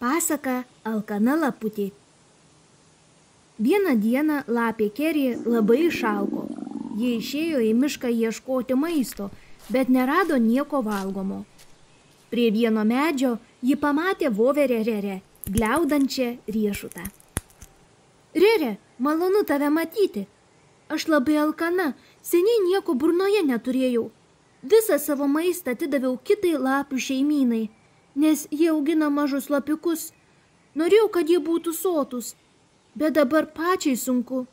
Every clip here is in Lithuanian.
Pasaka Alkana laputė. Vieną dieną lapė Kerė labai išalko. Jie išėjo į mišką ieškoti maisto, bet nerado nieko valgomo. Prie vieno medžio ji pamatė voverę Rerę, gliaudančią riešutą. Rere, malonu tave matyti. Aš labai alkana, seniai nieko burnoje neturėjau. Visą savo maistą atidaviau kitai lapių šeimynai, nes jie augina mažus lapiukus. Norėjau, kad jie būtų sotus, bet dabar pačiai sunku.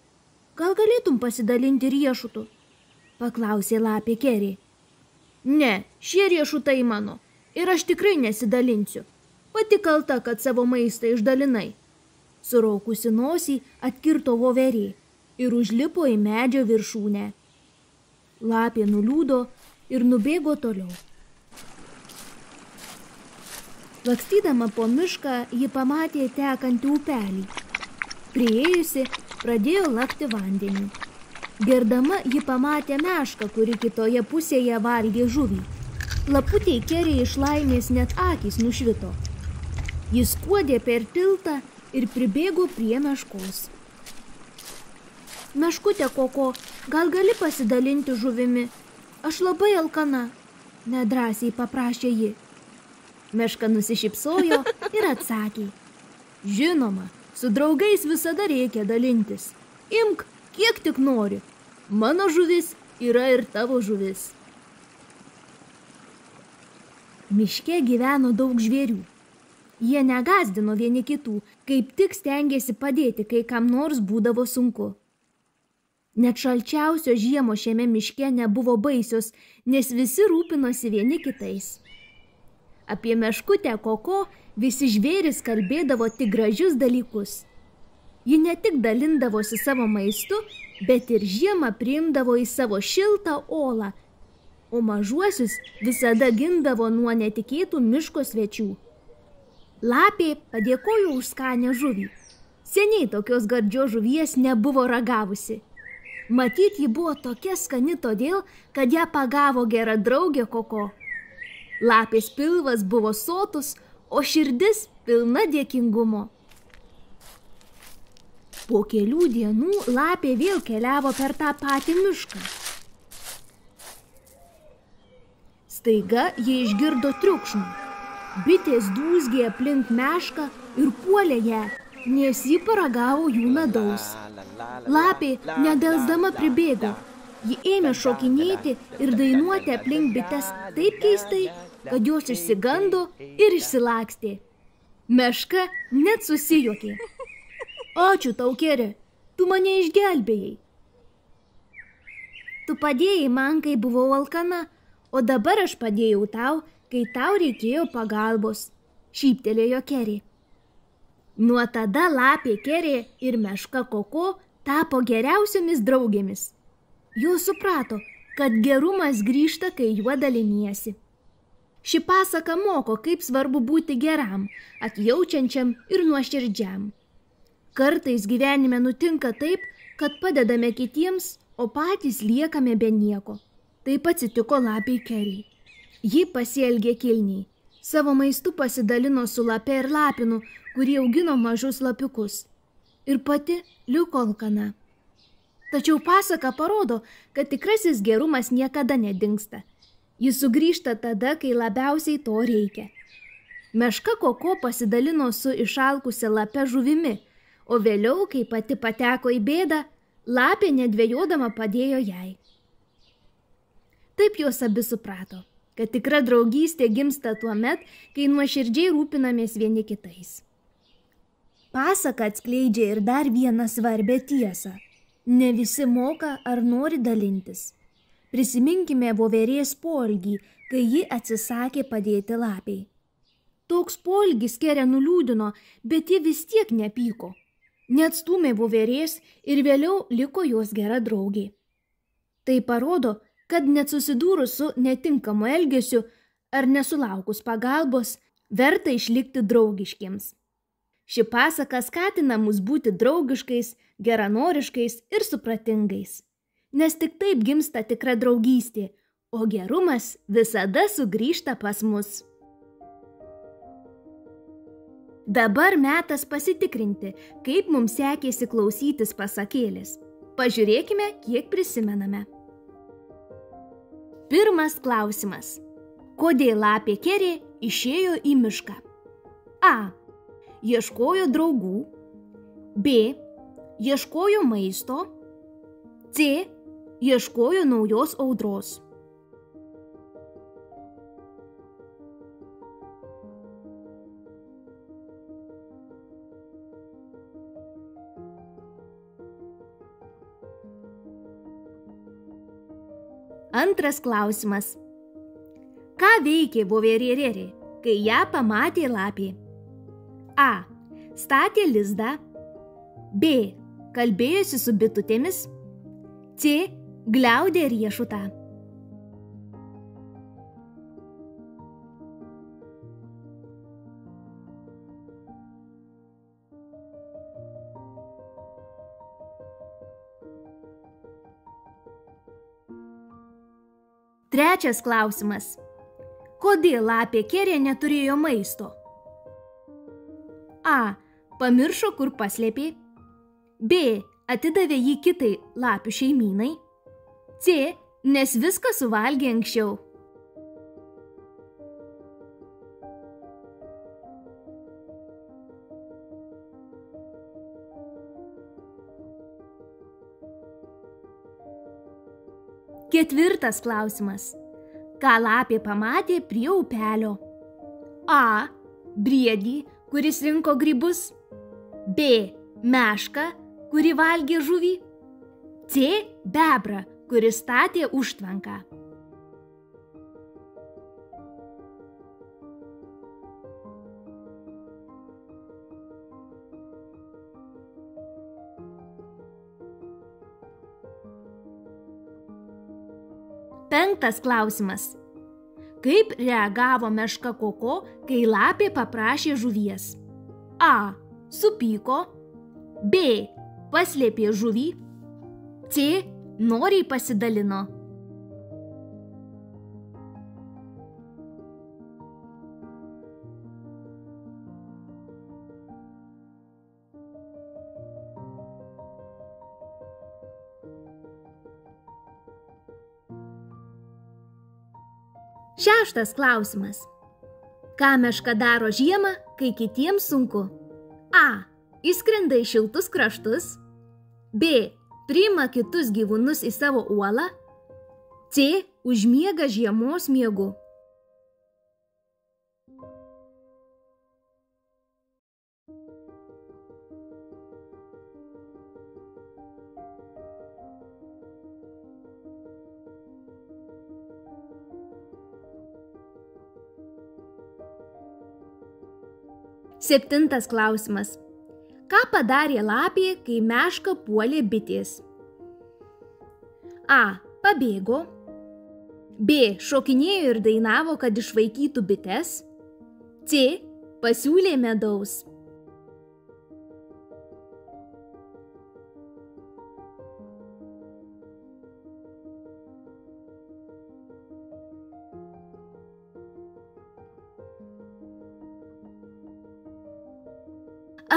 Gal galėtum pasidalinti riešutu? Paklausė lapė Kerė. Ne, šie riešutai mano ir aš tikrai nesidalinsiu. Pati kalta, kad savo maistą išdalinai. Suraukusi nosį atkirto voverė ir užlipo į medžio viršūnę. Lapė nuliūdo ir nubėgo toliau. Lakstydama po mišką, ji pamatė tekantį upelį. Priėjusi, pradėjo lakti vandenį. Gerdama, ji pamatė mešką, kuri kitoje pusėje valgė žuvį. Laputei Kerė iš laimės net akys nušvito. Jis skuodė per tiltą ir pribėgo prie meškos. Meškutė Koko, gal gali pasidalinti žuvimi? Aš labai alkana, nedrąsiai paprašė ji. Meška nusišypsojo ir atsakė. Žinoma, su draugais visada reikia dalintis. Imk, kiek tik nori. Mano žuvis yra ir tavo žuvis. Miške gyveno daug žvėrių. Jie negąsdino vieni kitų, kaip tik stengėsi padėti, kai kam nors būdavo sunku. Net šalčiausios žiemos šiame miške nebuvo baisios, nes visi rūpinosi vieni kitais. Apie meškutę Koko visi žvėris kalbėdavo tik gražius dalykus. Ji ne tik dalindavosi savo maistu, bet ir žiemą priimdavo į savo šiltą olą, o mažuosius visada gindavo nuo netikėtų miško svečių. Lapė padėkojo už skanią žuvį. Seniai tokios gardžios žuvies nebuvo ragavusi. Matyt, ji buvo tokia skani todėl, kad ją pagavo gera draugė Koko. Lapės pilvas buvo sotus, o širdis pilna dėkingumo. Po kelių dienų lapė vėl keliavo per tą patį mišką. Staiga jie išgirdo triukšmą. Bitės dūzgė aplink mešką ir puolė ją, nes ji paragavo jų medaus. Lapė nedelsdama pribėgo. Ji ėmė šokinėti ir dainuoti aplink bites taip keistai, kad jos išsigando ir išsilakstė. Meška net susijuokė. Ačiū tau, Kerė, tu mane išgelbėjai. Tu padėjai man, kai buvau alkana, o dabar aš padėjau tau, kai tau reikėjo pagalbos, šyptelėjo Kerė. Nuo tada lapė Kerė ir meška Koko tapo geriausiomis draugėmis. Jos suprato, kad gerumas grįžta, kai juo daliniesi. Ši pasaka moko, kaip svarbu būti geram, atjaučiančiam ir nuoširdžiam. Kartais gyvenime nutinka taip, kad padedame kitiems, o patys liekame be nieko. Taip atsitiko lapei Kerė. Ji pasielgė kilniai. Savo maistu pasidalino su lape ir lapinu, kurie augino mažus lapiukus. Ir pati liko alkana. Tačiau pasaka parodo, kad tikrasis gerumas niekada nedingsta. Jis sugrįžta tada, kai labiausiai to reikia. Meška Koko pasidalino su išalkusia lape žuvimi, o vėliau, kai pati pateko į bėdą, lapė nedvejodama padėjo jai. Taip jos abi suprato, kad tikra draugystė gimsta tuomet, kai nuoširdžiai rūpinamės vieni kitais. Pasaka atskleidžia ir dar vieną svarbią tiesą. Ne visi moka ar nori dalintis. Prisiminkime voverės poelgį, kai ji atsisakė padėti lapei. Toks poelgis Kerę nuliūdino, bet ji vis tiek nepyko. Neatstūmė voverės ir vėliau liko jos gera draugė. Tai parodo, kad net susidūrus su netinkamu elgesiu ar nesulaukus pagalbos, verta išlikti draugiškiems. Ši pasaka skatina mus būti draugiškais, geranoriškais ir supratingais. Nes tik taip gimsta tikra draugystė, o gerumas visada sugrįžta pas mus. Dabar metas pasitikrinti, kaip mums sekėsi klausytis pasakėlės. Pažiūrėkime, kiek prisimename. Pirmas klausimas. Kodėl lapė Kerė išėjo į mišką? A. Ieškojo draugų. B. Ieškojo maisto. C. Ieškojo naujos audros. Antras klausimas. Ką veikė voverė Rerė, kai ją pamatė lapė? A. Statė lizdą. B. Kalbėjosi su bitutėmis. C. Gliaudė riešutą. Trečias klausimas. Kodėl lapė Kerė neturėjo maisto? A. Pamiršo, kur paslėpė. B. Atidavė jį kitai lapių šeimynai. C. Nes viską suvalgė anksčiau. Ketvirtas klausimas. Ką lapė pamatė prie upelio? A. Briedį, kuris rinko grybus. B. Mešką, kuri valgė žuvį. C. Bebrą, kuris statė užtvanką. Penktas klausimas. Kaip reagavo meška Koko, kai lapė paprašė žuvies? A. Supyko. B. Paslėpė žuvį. C. Noriai pasidalino. Šeštas klausimas. Ką meška daro žiemą, kai kitiems sunku? A. Įskrenda į šiltus kraštus. B. Priima kitus gyvūnus į savo uolą. C. Užmiega žiemos miegu. Septintas klausimas. Ką padarė lapė, kai mešką puolė bitės? A. Pabėgo. B. Šokinėjo ir dainavo, kad išvaikytų bites. C. Pasiūlė medaus.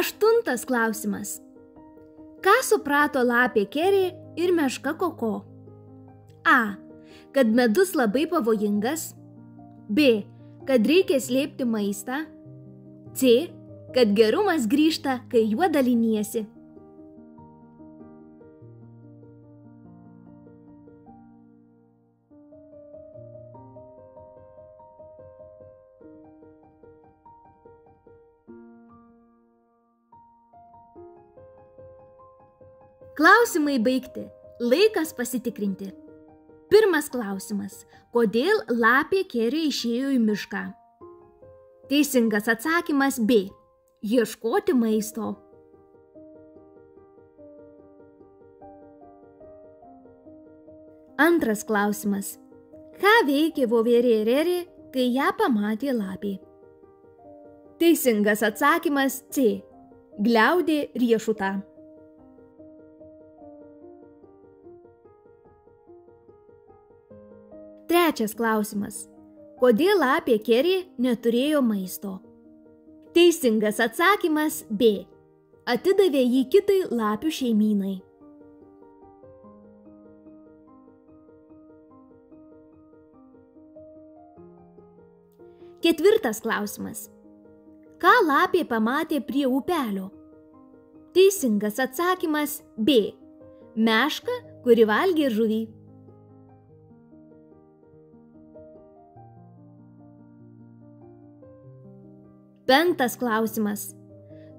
Aštuntas klausimas. Ką suprato lapė Kerė ir meška Koko? A. Kad medus labai pavojingas. B. Kad reikia slėpti maistą. C. Kad gerumas grįžta, kai juo daliniesi. Klausimai baigti. Laikas pasitikrinti. Pirmas klausimas. Kodėl lapė Kerė išėjo į mišką? Teisingas atsakymas B. Ieškoti maisto. Antras klausimas. Ką veikė voverė Rerė, kai ją pamatė lapė? Teisingas atsakymas C. Gliaudė riešutą. Trečias klausimas. Kodėl lapė Kerė neturėjo maisto? Teisingas atsakymas B. Atidavė jį kitai lapių šeimynai. Ketvirtas klausimas. Ką lapė pamatė prie upelio? Teisingas atsakymas B. Mešką, kuri valgė žuvį. Penktas klausimas.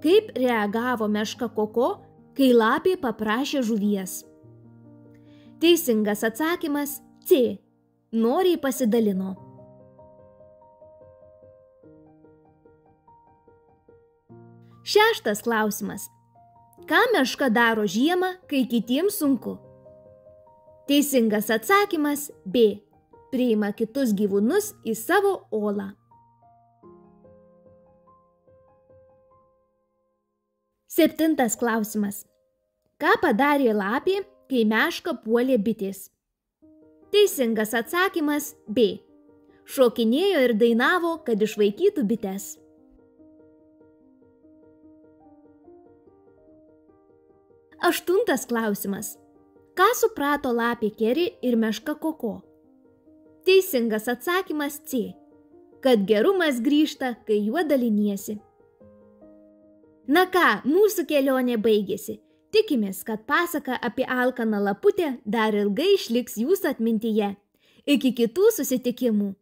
Kaip reagavo meška Koko, kai lapė paprašė žuvies? Teisingas atsakymas C. Noriai pasidalino. Šeštas klausimas. Ką meška daro žiemą, kai kitiems sunku? Teisingas atsakymas B. Priima kitus gyvūnus į savo olą. Septintas klausimas. Ką padarė lapė, kai mešką puolė bitės? Teisingas atsakymas B. Šokinėjo ir dainavo, kad išvaikytų bites. Aštuntas klausimas. Ką suprato lapė Keri ir meška Koko? Teisingas atsakymas C. Kad gerumas grįžta, kai juo daliniesi. Na ką, mūsų kelionė baigėsi. Tikimės, kad pasaka apie alkaną laputę dar ilgai išliks jūsų atmintyje. Iki kitų susitikimų.